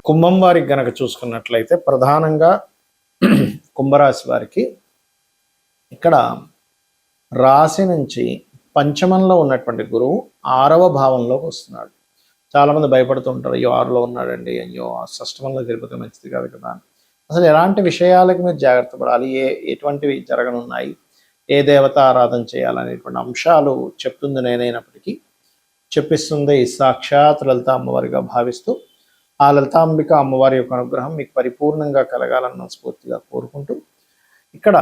కుంభం వారికి గనక చూసుకున్నట్లయితే ప్రధానంగా కుంభరాశి వారికి ఇక్కడ రాశి నుంచి పంచమంలో ఉన్నటువంటి గురువు 6వ భావంలోకి వస్తున్నాడు. చాలామంది భయపడుతుంటారు, అయ్యో 6లో ఉన్నాడండి, అయ్యో షష్టమంలో తిరుపతి మంచిది కాదు కదా. అసలు ఎలాంటి విషయాలకు మీరు జాగ్రత్త పడాలి, ఎటువంటివి జరగనున్నాయి, ఏ దేవత ఆరాధన చేయాలనేటువంటి అంశాలు చెప్తుంది నేనైనప్పటికీ చెప్పిస్తుంది సాక్షాత్ లలిత అమ్మవారిగా భావిస్తూ ఆ లలితాంబిక అమ్మవారి యొక్క అనుగ్రహం మీకు పరిపూర్ణంగా కలగాలని మనస్ఫూర్తిగా కోరుకుంటూ ఇక్కడ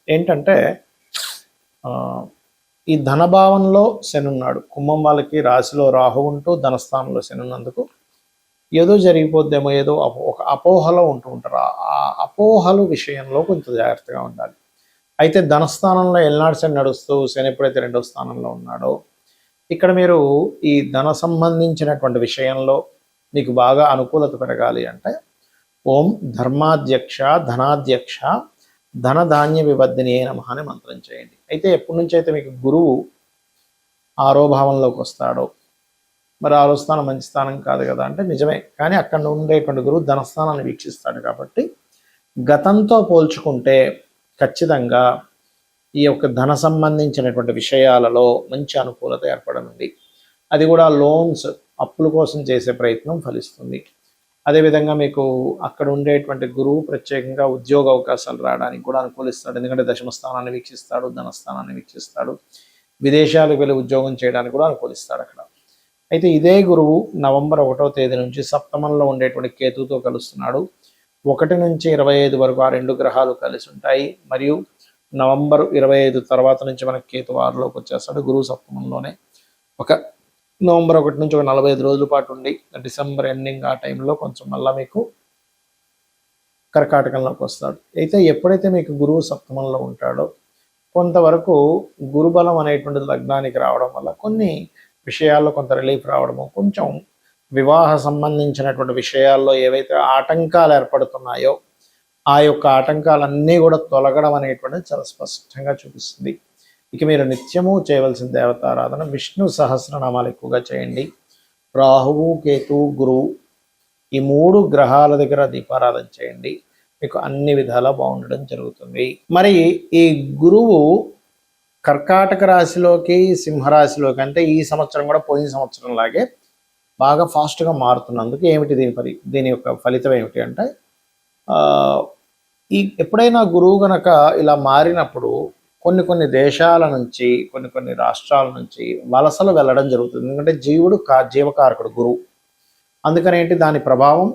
ఏంటంటే ఈ ధనభావంలో శని ఉన్నాడు. కుంభం వాళ్ళకి రాశిలో రాహు ఉంటూ ధనస్థానంలో శని ఉన్నందుకు ఏదో జరిగిపోద్దేమో, ఏదో ఒక అపోహలో ఉంటూ ఉంటారు. ఆ అపోహలు విషయంలో కొంచెం జాగ్రత్తగా ఉండాలి. అయితే ధనస్థానంలో ఎల్నాడు శని నడుస్తూ శని ఎప్పుడైతే 2వ స్థానంలో ఉన్నాడో ఇక్కడ మీరు ఈ ధన సంబంధించినటువంటి విషయంలో మీకు బాగా అనుకూలత పెరగాలి అంటే ఓం ధర్మాధ్యక్ష ధనాధ్యక్ష ధనధాన్య వివర్ధిని నమః అనే మంత్రం చేయండి. అయితే ఎప్పటి నుంచి అయితే మీకు గురువు 6వ భావంలోకి వస్తాడో, మరి 6వ స్థానం మంచి స్థానం కాదు కదా అంటే నిజమే, కానీ అక్కడ ఉండేటువంటి గురువు ధనస్థానాన్ని వీక్షిస్తాడు కాబట్టి గతంతో పోల్చుకుంటే ఖచ్చితంగా ఈ యొక్క ధన సంబంధించినటువంటి విషయాలలో మంచి అనుకూలత ఏర్పడనుంది. అది కూడా లోన్స్ అప్పుల కోసం చేసే ప్రయత్నం ఫలిస్తుంది. అదేవిధంగా మీకు అక్కడ ఉండేటువంటి గురువు ప్రత్యేకంగా ఉద్యోగ అవకాశాలు రావడానికి కూడా అనుకూలిస్తాడు. ఎందుకంటే దశమ స్థానాన్ని వీక్షిస్తాడు, ధనస్థానాన్ని వీక్షిస్తాడు, విదేశాలకు వెళ్ళి ఉద్యోగం చేయడానికి కూడా అనుకూలిస్తాడు అక్కడ. అయితే ఇదే గురువు నవంబర్ 1వ తేదీ నుంచి సప్తమంలో ఉండేటువంటి కేతుతో కలుస్తున్నాడు. 1 నుంచి 25 వరకు ఆ 2 గ్రహాలు కలిసి ఉంటాయి. మరియు నవంబర్ 25 తర్వాత నుంచి మనకి కేతు 6లోకి వచ్చేస్తాడు. గురువు సప్తమంలోనే నవంబర్ 1 నుంచి 45 రోజుల పాటు ఉండి డిసెంబర్ ఎండింగ్ ఆ టైంలో కొంచెం మళ్ళీ మీకు కర్కాటకంలోకి వస్తాడు. అయితే ఎప్పుడైతే మీకు గురువు సప్తమంలో ఉంటాడో కొంతవరకు గురుబలం అనేటువంటిది లగ్నానికి రావడం వల్ల కొన్ని విషయాల్లో కొంత రిలీఫ్ రావడము, కొంచెం వివాహ సంబంధించినటువంటి విషయాల్లో ఏవైతే ఆటంకాలు ఏర్పడుతున్నాయో ఆ యొక్క ఆటంకాలన్నీ కూడా తొలగడం అనేటువంటిది చాలా స్పష్టంగా చూపిస్తుంది. ఇక మీరు నిత్యము చేయవలసిన దేవతారాధన విష్ణు సహస్రనామాలు ఎక్కువగా చేయండి. రాహువు కేతు గురువు ఈ 3 గ్రహాల దగ్గర దీపారాధన చేయండి, మీకు అన్ని విధాలా బాగుండడం జరుగుతుంది. మరి ఈ గురువు కర్కాటక రాశిలోకి సింహరాశిలోకి అంటే ఈ సంవత్సరం కూడా పోయిన సంవత్సరం లాగే బాగా ఫాస్ట్గా మారుతున్నందుకు ఏమిటి దీని యొక్క ఫలితం ఏమిటి అంటే ఎప్పుడైనా గురువు గనక ఇలా మారినప్పుడు కొన్ని దేశాల నుంచి కొన్ని రాష్ట్రాల నుంచి వలసలు వెళ్ళడం జరుగుతుంది. ఎందుకంటే జీవుడు జీవకారకుడు గురువు. అందుకని ఏంటి దాని ప్రభావం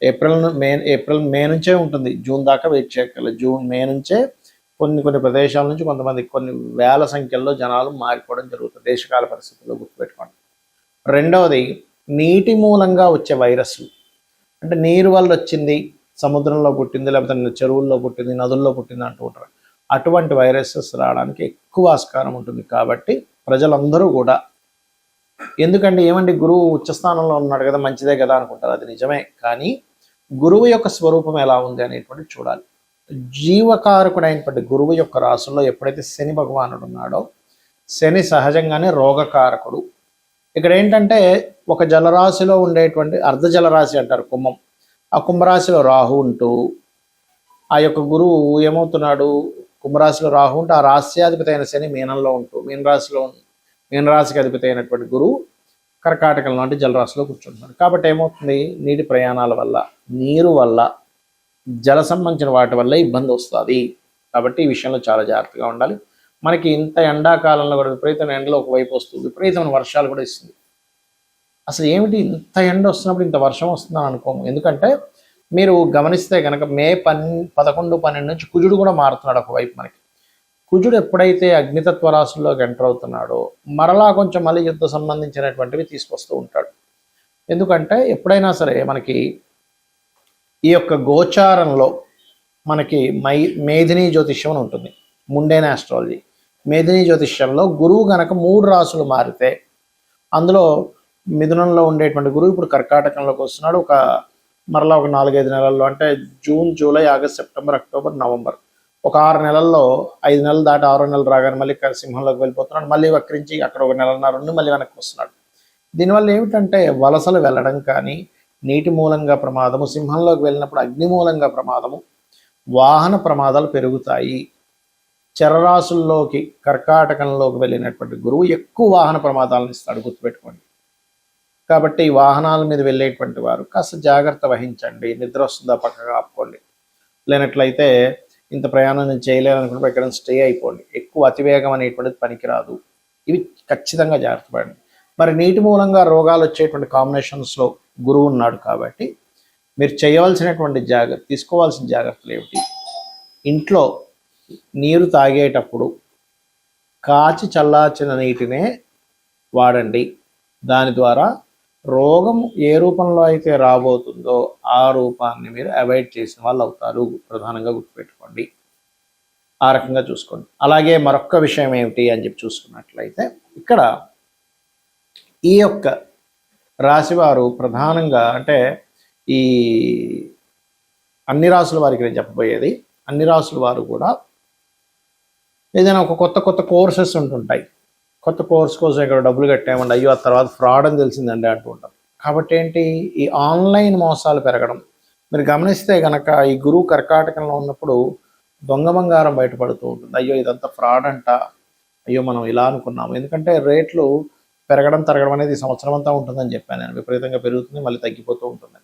ఏప్రిల్ మే నుంచే ఉంటుంది. జూన్ దాకా వెయిట్ చేయగల. మే నుంచే కొన్ని ప్రదేశాల నుంచి కొన్ని వేల సంఖ్యలో జనాలు మారిపోవడం జరుగుతుంది. దేశకాల పరిస్థితుల్లో గుర్తుపెట్టుకోండి. రెండవది నీటి మూలంగా వచ్చే వైరస్లు, అంటే నీరు వల్ల వచ్చింది, సముద్రంలో పుట్టింది, లేకపోతే చెరువుల్లో పుట్టింది, నదుల్లో పుట్టింది అంటూ ఉంటారు. అటువంటి వైరసెస్ రావడానికి ఎక్కువ ఆస్కారం ఉంటుంది. కాబట్టి ప్రజలందరూ కూడా ఎందుకంటే ఏమండి గురువు ఉచ్చస్థానంలో ఉన్నాడు కదా మంచిదే కదా అనుకుంటారు. అది నిజమే, కానీ గురువు యొక్క స్వరూపం ఎలా ఉంది అనేటువంటి చూడాలి. జీవకారకుడైనటువంటి గురువు యొక్క రాశుల్లో ఎప్పుడైతే శని భగవానుడు ఉన్నాడో శని సహజంగానే రోగకారకుడు. ఇక్కడ ఏంటంటే ఒక జలరాశిలో ఉండేటువంటి అర్ధ జలరాశి అంటారు కుంభం, ఆ కుంభరాశిలో రాహు ఉంటూ ఆ యొక్క గురువు ఏమవుతున్నాడు, కుంభరాశిలో రాహు ఉంటూ ఆ రాశ్యాధిపతి అయిన శని మీనంలో ఉంటూ మీనరాశికి అధిపతి అయినటువంటి గురువు కర్కాటకంలో అంటే జలరాశిలో కూర్చుంటున్నాడు. కాబట్టి ఏమవుతుంది, నీటి ప్రయాణాల వల్ల నీరు వల్ల జల సంబంధించిన వాటి వల్ల ఇబ్బంది వస్తుంది. కాబట్టి ఈ విషయంలో చాలా జాగ్రత్తగా ఉండాలి. మనకి ఇంత ఎండాకాలంలో కూడా విపరీతమైన ఎండలో ఒకవైపు వస్తుంది, విపరీతమైన వర్షాలు కూడా ఇస్తుంది. అసలు ఏమిటి ఇంత ఎండ వస్తున్నప్పుడు ఇంత వర్షం వస్తుందని అనుకోము. ఎందుకంటే మీరు గమనిస్తే కనుక మే 11, 12 నుంచి కుజుడు కూడా మారుతున్నాడు ఒకవైపు. మనకి కుజుడు ఎప్పుడైతే అగ్నితత్వ రాశుల్లోకి ఎంటర్ అవుతున్నాడో మరలా కొంచెం మళ్ళీ యుద్ధ సంబంధించినటువంటివి తీసుకొస్తూ ఉంటాడు. ఎందుకంటే ఎప్పుడైనా సరే మనకి ఈ యొక్క గోచారంలో మనకి మేధిని జ్యోతిష్యం అని ఉంటుంది, ముండేన ఆస్ట్రాలజీ. మేధిని జ్యోతిష్యంలో గురువు గనక 3 రాశులు మారితే అందులో మిథునంలో ఉండేటువంటి గురువు ఇప్పుడు కర్కాటకంలోకి వస్తున్నాడు. మరలా ఒక 4-5 నెలల్లో, అంటే June, July, August, September, October, November, ఒక 6 నెలల్లో 5 నెలలు దాటి 6వ నెలలు రాగానే మళ్ళీ సింహంలోకి వెళ్ళిపోతున్నాడు. మళ్ళీ వక్రించి అక్కడ 1 నెలన్నర నుండి మళ్ళీ వెనక్కి వస్తున్నాడు. దీనివల్ల ఏమిటంటే వలసలు వెళ్ళడం కానీ, నీటి మూలంగా ప్రమాదము, సింహంలోకి వెళ్ళినప్పుడు అగ్ని మూలంగా ప్రమాదము, వాహన ప్రమాదాలు పెరుగుతాయి. చరరాశుల్లోకి కర్కాటకంలోకి వెళ్ళినటువంటి గురువు ఎక్కువ వాహన ప్రమాదాలను ఇస్తాడు, గుర్తుపెట్టుకోండి. కాబట్టి వాహనాల మీద వెళ్ళేటువంటి వారు కాస్త జాగ్రత్త వహించండి. నిద్ర వస్తుందా పక్కగా ఆపుకోండి, లేనట్లయితే ఇంత ప్రయాణం నేను చేయలేదనుకుంటే ఎక్కడ స్టే అయిపోండి. ఎక్కువ అతివేగం అనేటువంటిది పనికిరాదు. ఇవి ఖచ్చితంగా జాగ్రత్త పడండి. మరి నీటి మూలంగా రోగాలు వచ్చేటువంటి కాంబినేషన్స్లో గురువు ఉన్నాడు కాబట్టి మీరు చేయవలసినటువంటి తీసుకోవాల్సిన జాగ్రత్తలు ఏమిటి? ఇంట్లో నీరు తాగేటప్పుడు కాచి చల్లార్చిన నీటినే వాడండి. దాని ద్వారా రోగం ఏ రూపంలో అయితే రాబోతుందో ఆ రూపాన్ని మీరు అవాయిడ్ చేసిన వాళ్ళు అవుతారు. ప్రధానంగా గుర్తుపెట్టుకోండి. ఆ రకంగా చూసుకోండి. అలాగే మరొక విషయం ఏమిటి అని చెప్పి చూసుకున్నట్లయితే ఇక్కడ ఈ యొక్క రాశివారు ప్రధానంగా అంటే ఈ అన్ని రాసుల వారికి నేను చెప్పబోయేది, అన్ని రాసుల వారు కూడా ఏదైనా ఒక కొత్త కోర్సెస్ ఉంటుంటాయి. కొత్త కోర్స్ కోసం ఇక్కడ డబ్బులు కట్టామండి, అయ్యో ఆ తర్వాత ఫ్రాడ్ అని తెలిసిందండి అంటూ ఉంటాం. కాబట్టి ఏంటి, ఈ ఆన్లైన్ మోసాలు పెరగడం మీరు గమనిస్తే కనుక ఈ గురువు కర్కాటకంలో ఉన్నప్పుడు దొంగ బంగారం బయటపడుతూ ఉంటుంది. అయ్యో ఇదంతా ఫ్రాడ్ అంట, అయ్యో మనం ఇలా అనుకున్నాము. ఎందుకంటే రేట్లు పెరగడం తరగడం అనేది సంవత్సరం అంతా ఉంటుందని చెప్పాను నేను. విపరీతంగా పెరుగుతుంది, మళ్ళీ తగ్గిపోతూ ఉంటుంది.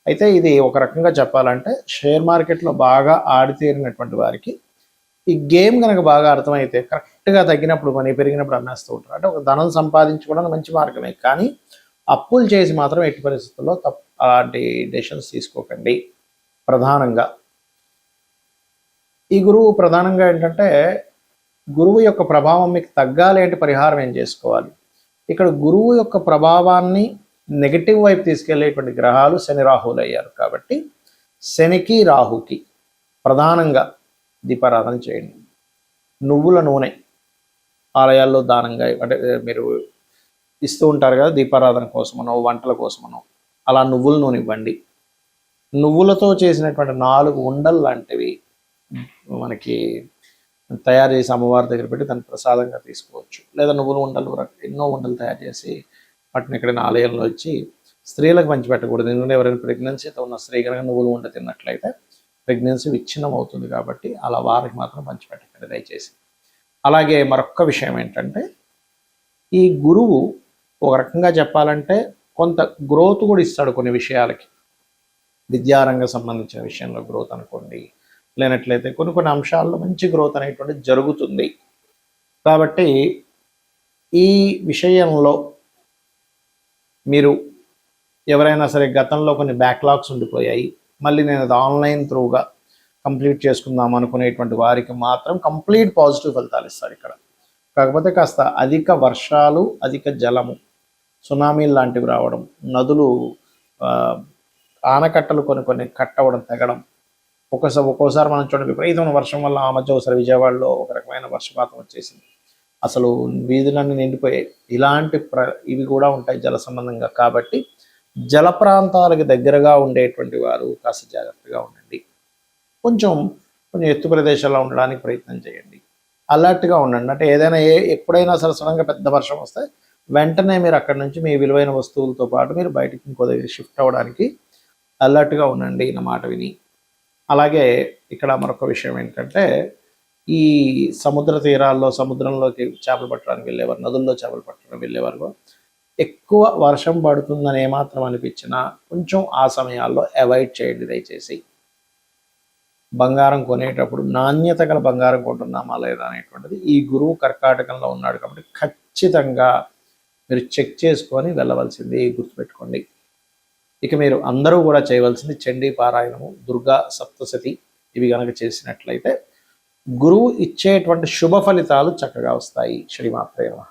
అయితే ఇది ఒక రకంగా చెప్పాలంటే షేర్ మార్కెట్లో బాగా ఆడితేరినటువంటి వారికి ఈ గేమ్ కనుక బాగా అర్థమైతే కరెక్ట్గా తగ్గినప్పుడు కొని పెరిగినప్పుడు అమ్మేస్తూ ఉంటారు. అంటే ఒక ధనం సంపాదించుకోవడానికి మంచి మార్గమే, కానీ అప్పులు చేసి మాత్రం ఎట్టి పరిస్థితుల్లో అలాంటి డెసిషన్స్ తీసుకోకండి. ప్రధానంగా ఈ గురువు ప్రధానంగా ఏంటంటే గురువు యొక్క ప్రభావం మీకు తగ్గాలి అంటే పరిహారం ఏం చేసుకోవాలి? ఇక్కడ గురువు యొక్క ప్రభావాన్ని నెగిటివ్ వైపు తీసుకెళ్లేటువంటి గ్రహాలు శని రాహువులు అయ్యారు. కాబట్టి శనికి రాహుకి ప్రధానంగా దీపారాధన చేయండి. నువ్వుల నూనె ఆలయాల్లో దానంగా అంటే మీరు ఇస్తూ ఉంటారు కదా, దీపారాధన కోసమనో వంటల కోసమనో, అలా నువ్వుల నూనె ఇవ్వండి. నువ్వులతో చేసినటువంటి 4 ఉండలు లాంటివి మనకి తయారు చేసి అమ్మవారి దగ్గర పెట్టి దాన్ని ప్రసాదంగా తీసుకోవచ్చు. లేదా నువ్వుల ఉండలు ఎన్నో ఉండలు తయారు చేసి వాటిని ఎక్కడైనా ఆలయంలో వచ్చి స్త్రీలకు పంచిపెట్టకూడదు. ఎందుకంటే ఎవరైనా ప్రెగ్నెన్సీతో ఉన్న స్త్రీ కనుక నువ్వులు ఉండ తిన్నట్లయితే ప్రెగ్నెన్సీ విచ్ఛిన్నం అవుతుంది. కాబట్టి అలా వారికి మాత్రం పంచిపెట్టకండి దయచేసి. అలాగే మరొక విషయం ఏంటంటే ఈ గురువు ఒక రకంగా చెప్పాలంటే కొంత గ్రోత్ కూడా ఇస్తాడు కొన్ని విషయాలకి. విద్యారంగం సంబంధించిన విషయంలో గ్రోత్ అనుకోండి, లేనట్లయితే కొన్ని అంశాల్లో మంచి గ్రోత్ అనేటువంటిది జరుగుతుంది. కాబట్టి ఈ విషయంలో మీరు ఎవరైనా సరే గతంలో కొన్ని బ్యాక్లాగ్స్ ఉండిపోయాయి, మళ్ళీ నేను అది ఆన్లైన్ త్రూగా కంప్లీట్ చేసుకుందాం అనుకునేటువంటి వారికి మాత్రం కంప్లీట్ పాజిటివ్ ఫలితాలు ఇస్తారు ఇక్కడ. కాకపోతే కాస్త అధిక వర్షాలు, అధిక జలము, సునామీలు లాంటివి రావడం, నదులు ఆనకట్టలు కొన్ని కట్టవడం, తెగడం, ఒక్కోసారి మనం చూడండి విపరీతమైన వర్షం వల్ల ఆ మధ్య ఒకసారి విజయవాడలో ఒక రకమైన వర్షపాతం వచ్చేసింది. అసలు వీధులన్నీ నిండిపోయాయి. ఇలాంటి ఇవి కూడా ఉంటాయి జల సంబంధంగా. కాబట్టి జల ప్రాంతాలకు దగ్గరగా ఉండేటువంటి వారు కాస్త జాగ్రత్తగా ఉండండి. కొంచెం ఎత్తు ప్రదేశాల్లో ఉండడానికి ప్రయత్నం చేయండి. అలర్ట్గా ఉండండి. అంటే ఏదైనా ఎప్పుడైనా సరే సడన్గా పెద్ద వర్షం వస్తే వెంటనే మీరు అక్కడి నుంచి మీ విలువైన వస్తువులతో పాటు మీరు బయటికి ఇంకో దగ్గర షిఫ్ట్ అవ్వడానికి అలర్ట్గా ఉండండి నా మాట విని. అలాగే ఇక్కడ మరొక విషయం ఏంటంటే ఈ సముద్ర తీరాల్లో సముద్రంలోకి చేపలు పట్టడానికి వెళ్ళేవారు, నదుల్లో చేపలు పట్టడానికి వెళ్ళేవారు ఎక్కువ వర్షం పడుతుందని ఏమాత్రం అనిపించినా కొంచెం ఆ సమయాల్లో అవాయిడ్ చేయండి దయచేసి. బంగారం కొనేటప్పుడు నాణ్యత గల బంగారం కొంటున్నామా లేదా అనేటువంటిది ఈ గురువు కర్కాటకంలో ఉన్నాడు కాబట్టి ఖచ్చితంగా మీరు చెక్ చేసుకొని వెళ్ళవలసింది గుర్తుపెట్టుకోండి. ఇక మీరు అందరూ కూడా చేయవలసింది చండీ పారాయణము, దుర్గా సప్తశతి ఇవి కనుక చేసినట్లయితే గురువు ఇచ్చేటువంటి శుభ ఫలితాలు చక్కగా వస్తాయి. శ్రీమాత్రే నమః.